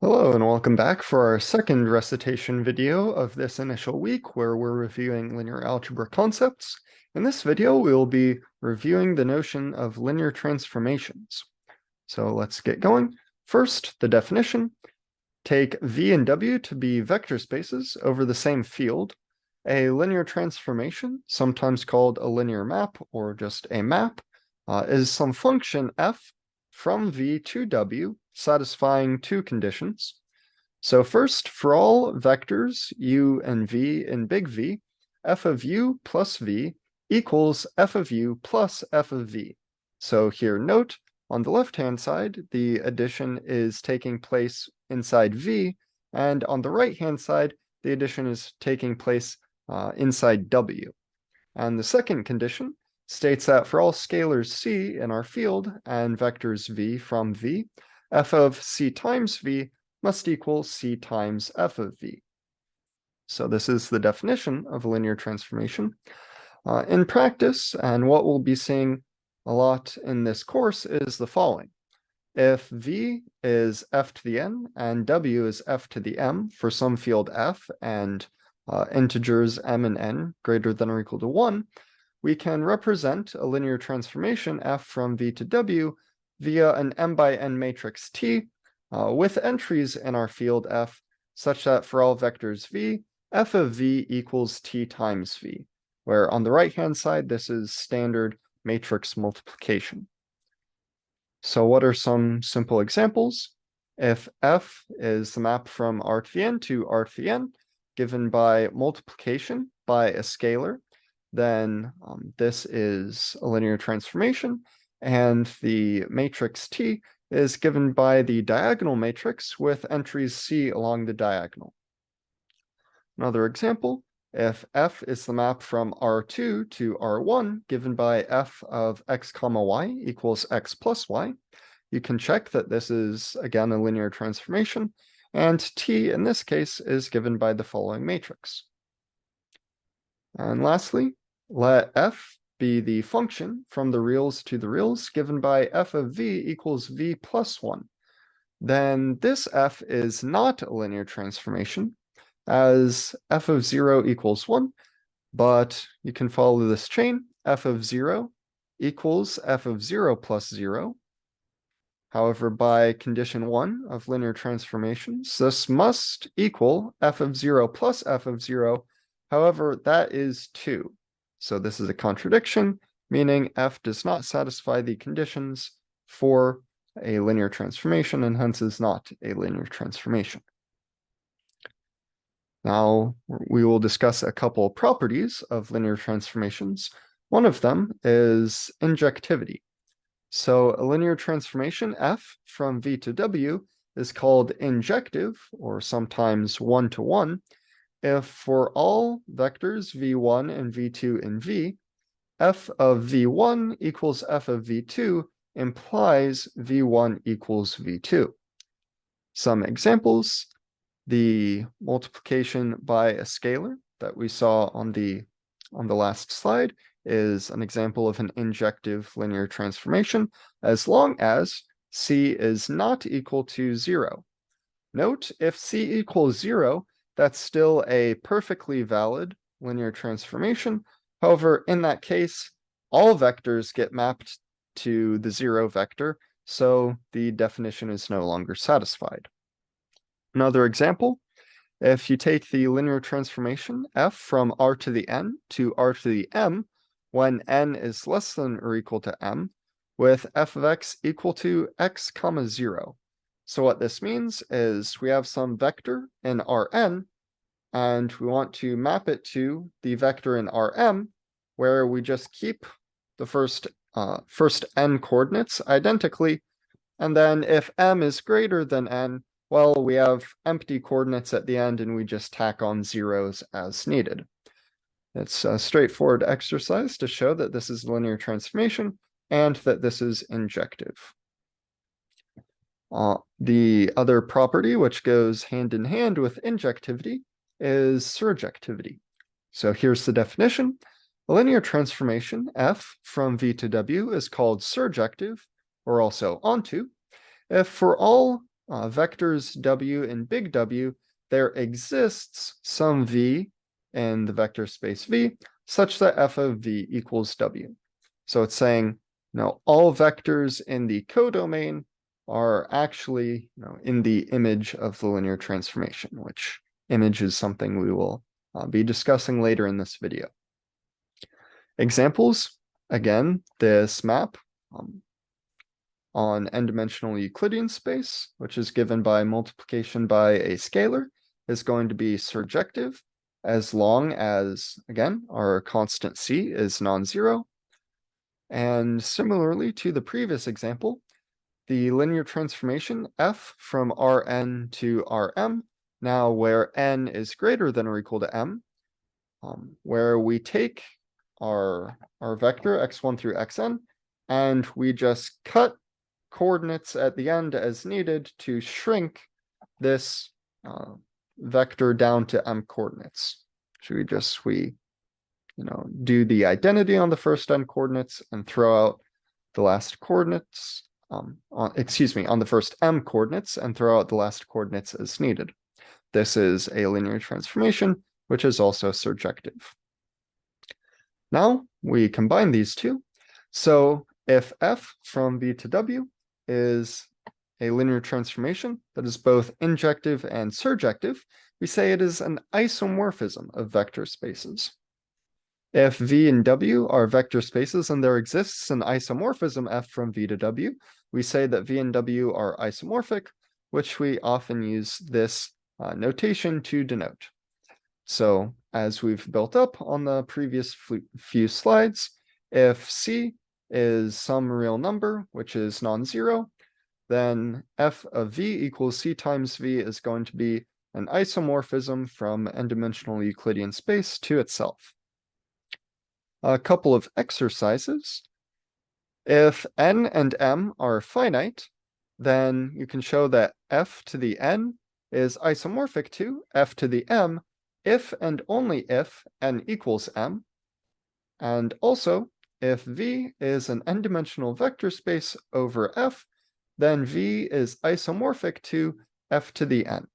Hello and welcome back for our second recitation video of this initial week where we're reviewing linear algebra concepts. In this video, we will be reviewing the notion of linear transformations. So let's get going. First, the definition. Take V and W to be vector spaces over the same field. A linear transformation, sometimes called a linear map or just a map, is some function f from V to W satisfying two conditions. So first, for all vectors u and v in big V, f of u plus v equals f of u plus f of v. So here, note, on the left-hand side, the addition is taking place inside v, and on the right-hand side, the addition is taking place inside w. And the second condition states that for all scalars c in our field and vectors v from v, f of c times v must equal c times f of v. So this is the definition of a linear transformation. In practice, and what we'll be seeing a lot in this course is the following. If v is f to the n and w is f to the m for some field f and integers m and n greater than or equal to 1, we can represent a linear transformation f from v to w via an m by n matrix T with entries in our field f such that for all vectors v, f of v equals t times v, where on the right-hand side, this is standard matrix multiplication. So what are some simple examples? If f is the map from R to the n to R to the n, given by multiplication by a scalar, then this is a linear transformation, and the matrix T is given by the diagonal matrix with entries C along the diagonal. Another example, if f is the map from R2 to R1 given by f of x comma y equals x plus y, you can check that this is, again, a linear transformation, and T in this case is given by the following matrix. And lastly, let f be the function from the reals to the reals given by f of v equals v plus 1. Then this f is not a linear transformation, as f of 0 equals 1, but you can follow this chain. F of 0 equals f of 0 plus 0. However, by condition 1 of linear transformations, this must equal f of 0 plus f of 0. However, that is 2. So this is a contradiction, meaning f does not satisfy the conditions for a linear transformation and hence is not a linear transformation. Now, we will discuss a couple properties of linear transformations. One of them is injectivity. So a linear transformation f from v to w is called injective, or sometimes one-to-one, if for all vectors v1 and v2 in v, f of v1 equals f of v2 implies v1 equals v2. Some examples, the multiplication by a scalar that we saw on the last slide is an example of an injective linear transformation as long as c is not equal to 0. Note, if c equals 0, that's still a perfectly valid linear transformation. However, in that case, all vectors get mapped to the 0 vector, so the definition is no longer satisfied. Another example, if you take the linear transformation f from r to the n to r to the m, when n is less than or equal to m, with f of x equal to x comma 0. So what this means is we have some vector in Rn, and we want to map it to the vector in Rm, where we just keep the first n coordinates identically, and then if m is greater than n, well, we have empty coordinates at the end, and we just tack on zeros as needed. It's a straightforward exercise to show that this is linear transformation and that this is injective. The other property which goes hand in hand with injectivity is surjectivity. So here's the definition. A linear transformation f from v to w is called surjective, or also onto, if for all vectors w and big W, there exists some v in the vector space V such that f of v equals w. So it's saying, all vectors in the codomain are actually, in the image of the linear transformation, which image is something we will be discussing later in this video. Examples, again, this map on n-dimensional Euclidean space, which is given by multiplication by a scalar, is going to be surjective as long as, again, our constant c is non-zero. And similarly to the previous example, the linear transformation f from Rn to Rm, now where n is greater than or equal to m, where we take our vector x1 through xn, and we just cut coordinates at the end as needed to shrink this vector down to m coordinates. So we do the identity on the first n coordinates and throw out the last coordinates, on the first m coordinates and throw out the last coordinates as needed. This is a linear transformation, which is also surjective. Now we combine these two. So if f from v to w is a linear transformation that is both injective and surjective, we say it is an isomorphism of vector spaces. If v and w are vector spaces and there exists an isomorphism f from v to w, we say that v and w are isomorphic, which we often use this notation to denote. So as we've built up on the previous few slides, if c is some real number, which is non-zero, then f of v equals c times v is going to be an isomorphism from n-dimensional Euclidean space to itself. A couple of exercises. If n and m are finite, then you can show that f to the n is isomorphic to f to the m if and only if n equals m. And also, if v is an n-dimensional vector space over f, then v is isomorphic to f to the n.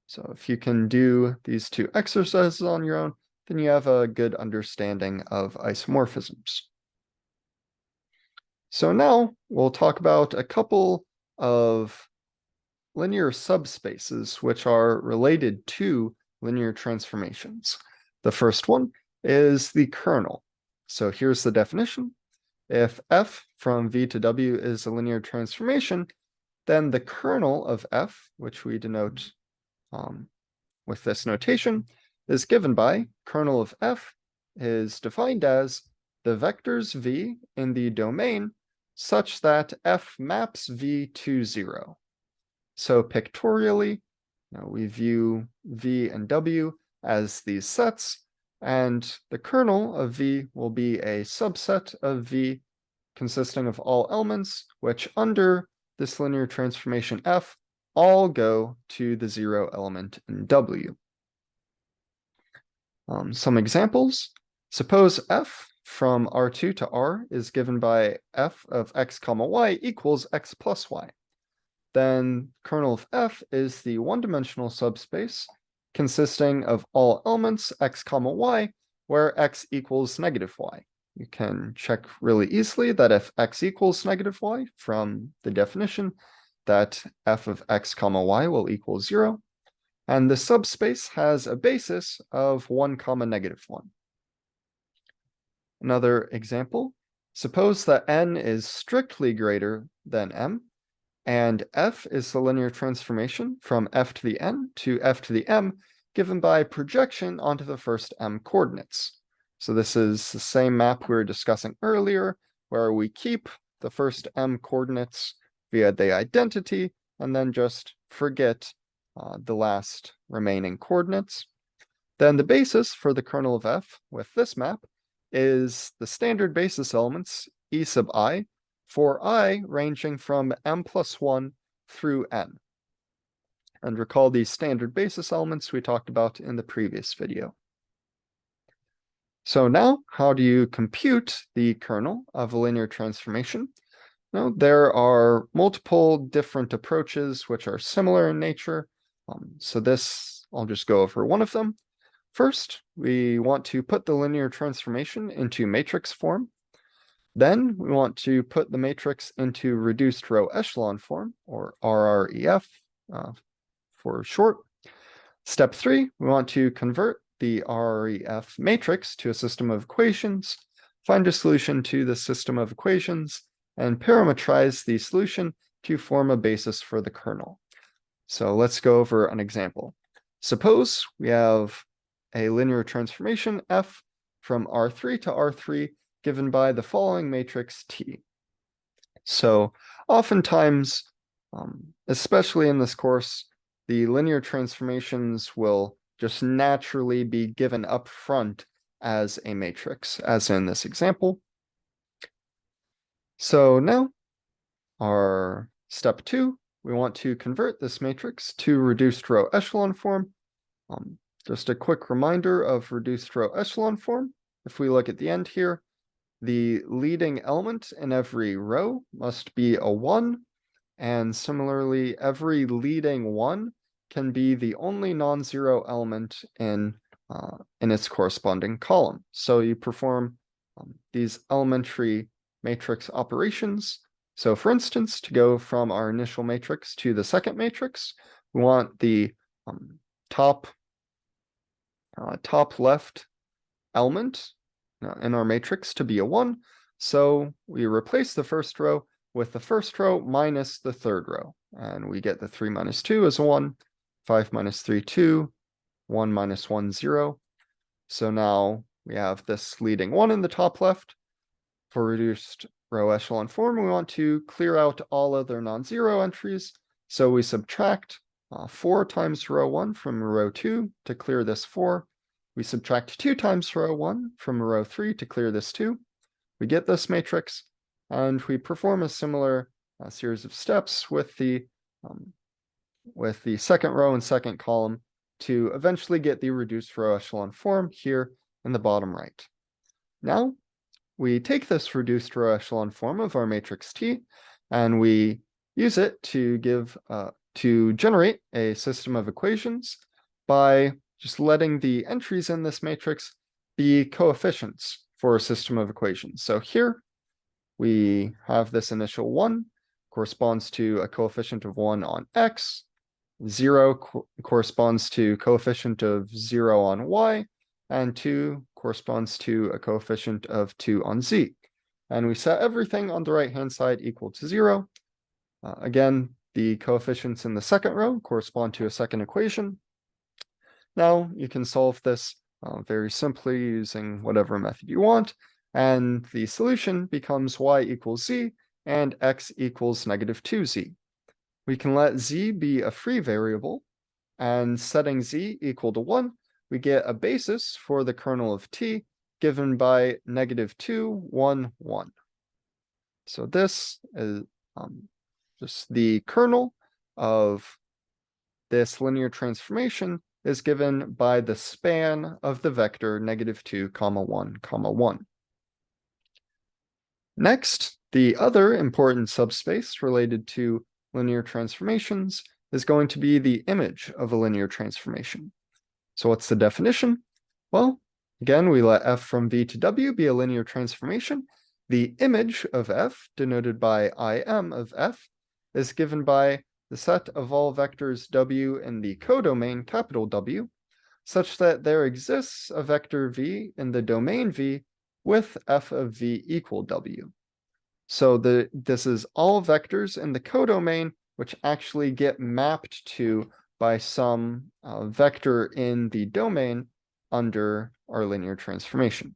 So if you can do these two exercises on your own, then you have a good understanding of isomorphisms. So now we'll talk about a couple of linear subspaces which are related to linear transformations. The first one is the kernel. So here's the definition. If f from v to w is a linear transformation, then the kernel of f, which we denote with this notation, is given by kernel of f is defined as the vectors v in the domain such that f maps v to 0. So pictorially, we view v and w as these sets, and the kernel of v will be a subset of v consisting of all elements, which under this linear transformation f all go to the 0 element in w. Some examples. Suppose f from R2 to R is given by f of x comma y equals x plus y. Then kernel of f is the one-dimensional subspace consisting of all elements x comma y, where x equals negative y. You can check really easily that if x equals negative y from the definition, that f of x comma y will equal 0. And the subspace has a basis of 1 comma negative 1. Another example, suppose that n is strictly greater than m, and f is the linear transformation from f to the n to f to the m given by projection onto the first m coordinates. So this is the same map we were discussing earlier, where we keep the first m coordinates via the identity, and then just forget the last remaining coordinates. Then the basis for the kernel of f with this map is the standard basis elements e sub I for I ranging from m plus 1 through n. And recall these standard basis elements we talked about in the previous video. So now, how do you compute the kernel of a linear transformation? Now, there are multiple different approaches which are similar in nature. So this, I'll just go over one of them. First, we want to put the linear transformation into matrix form. Then we want to put the matrix into reduced row echelon form, or RREF for short. Step 3, we want to convert the RREF matrix to a system of equations, find a solution to the system of equations, and parameterize the solution to form a basis for the kernel. So let's go over an example. Suppose we have a linear transformation f from R3 to R3 given by the following matrix T. So oftentimes, especially in this course, the linear transformations will just naturally be given up front as a matrix, as in this example. So now, our step 2, we want to convert this matrix to reduced row echelon form. Just a quick reminder of reduced row echelon form. If we look at the end here, the leading element in every row must be a 1, and similarly, every leading 1 can be the only non-zero element in its corresponding column. So you perform these elementary matrix operations. So for instance, to go from our initial matrix to the second matrix, we want the top left element in our matrix to be a 1. So we replace the first row with the first row minus the third row. And we get the 3 minus 2 is a 1, 5 minus 3, 2, 1 minus 1, 0. So now we have this leading 1 in the top left. For reduced row echelon form, we want to clear out all other non-zero entries. So we subtract 4 times row 1 from row 2 to clear this 4. We subtract 2 times row 1 from row 3 to clear this 2. We get this matrix, and we perform a similar series of steps with the second row and second column to eventually get the reduced row echelon form here in the bottom right. Now, we take this reduced row echelon form of our matrix T, and we use it to generate a system of equations by just letting the entries in this matrix be coefficients for a system of equations. So here we have this initial 1 corresponds to a coefficient of 1 on x, 0 corresponds to coefficient of 0 on y, and 2 corresponds to a coefficient of 2 on z. And we set everything on the right-hand side equal to 0. Again, the coefficients in the second row correspond to a second equation. Now you can solve this very simply using whatever method you want, and the solution becomes y equals z and x equals negative 2z. We can let z be a free variable, and setting z equal to 1, we get a basis for the kernel of t given by negative 2, 1, 1. So this is just the kernel of this linear transformation is given by the span of the vector negative 2, 1, 1. Next, the other important subspace related to linear transformations is going to be the image of a linear transformation. So what's the definition? Well, again, we let f from v to w be a linear transformation. The image of f, denoted by im of f, is given by the set of all vectors w in the codomain capital W, such that there exists a vector v in the domain v with f of v equal w. So this is all vectors in the codomain which actually get mapped to by some vector in the domain under our linear transformation.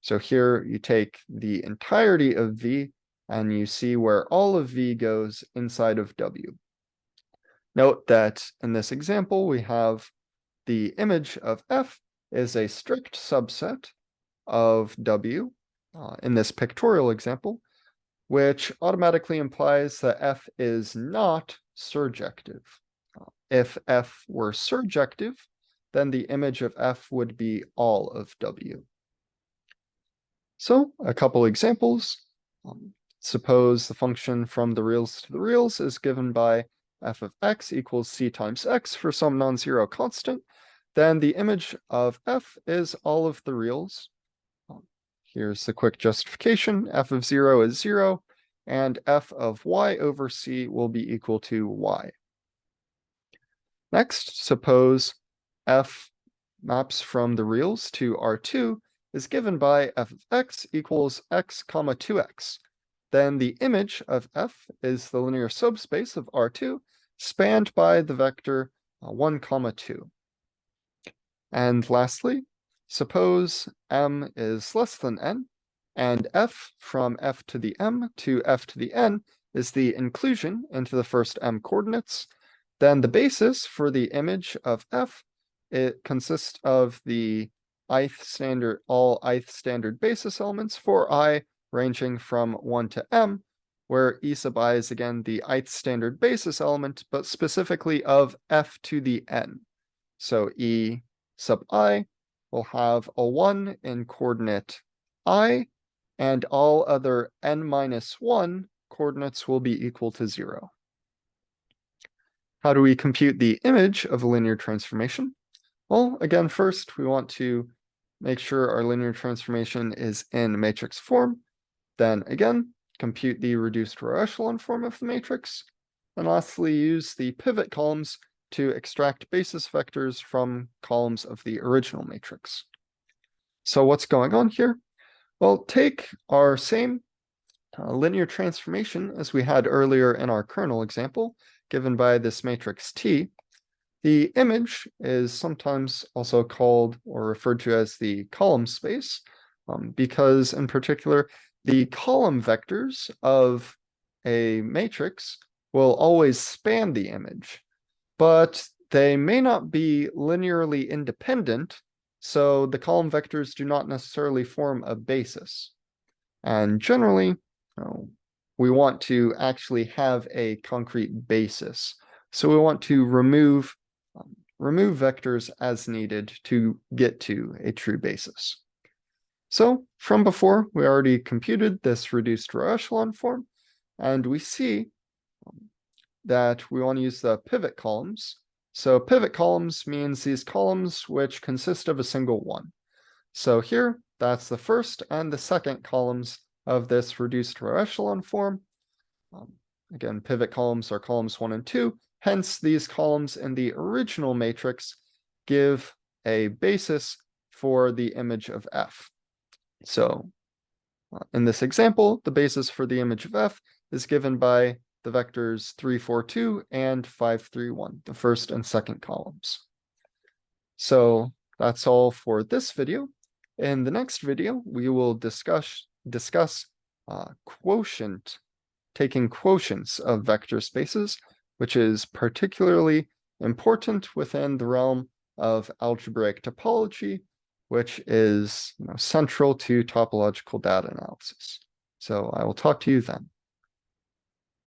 So here you take the entirety of v and you see where all of v goes inside of w. Note that in this example, we have the image of f is a strict subset of w in this pictorial example, which automatically implies that f is not surjective. If f were surjective, then the image of f would be all of w. So a couple examples. suppose the function from the reals to the reals is given by f of x equals c times x for some non-zero constant, then the image of f is all of the reals. Here's the quick justification. F of 0 is 0, and f of y over c will be equal to y. Next, suppose f maps from the reals to R2 is given by f of x equals x comma 2x. Then the image of f is the linear subspace of R2 spanned by the vector 1 comma 2. And lastly, suppose m is less than n, and f from f to the m to f to the n is the inclusion into the first m coordinates. Then the basis for the image of f, it consists of the all ith standard basis elements for i ranging from 1 to m, where e sub I is again the ith standard basis element, but specifically of f to the n. So e sub I will have a 1 in coordinate I, and all other n minus 1 coordinates will be equal to 0. How do we compute the image of a linear transformation? Well, again, first we want to make sure our linear transformation is in matrix form. Then again, compute the reduced row echelon form of the matrix. And lastly, use the pivot columns to extract basis vectors from columns of the original matrix. So what's going on here? Well, take our same linear transformation as we had earlier in our kernel example, given by this matrix T. The image is sometimes also called or referred to as the column space, because in particular, the column vectors of a matrix will always span the image, but they may not be linearly independent, so the column vectors do not necessarily form a basis. And generally, we want to actually have a concrete basis. So we want to remove vectors as needed to get to a true basis. So from before, we already computed this reduced row echelon form, and we see that we want to use the pivot columns. So pivot columns means these columns which consist of a single one. So here, that's the first and the second columns of this reduced row echelon form. Again, pivot columns are columns 1 and 2. Hence, these columns in the original matrix give a basis for the image of f. So in this example, the basis for the image of f is given by the vectors 3, 4, 2 and 5, 3, 1, the first and second columns. So that's all for this video. In the next video, we will discuss taking quotients of vector spaces, which is particularly important within the realm of algebraic topology, which is central to topological data analysis. So I will talk to you then.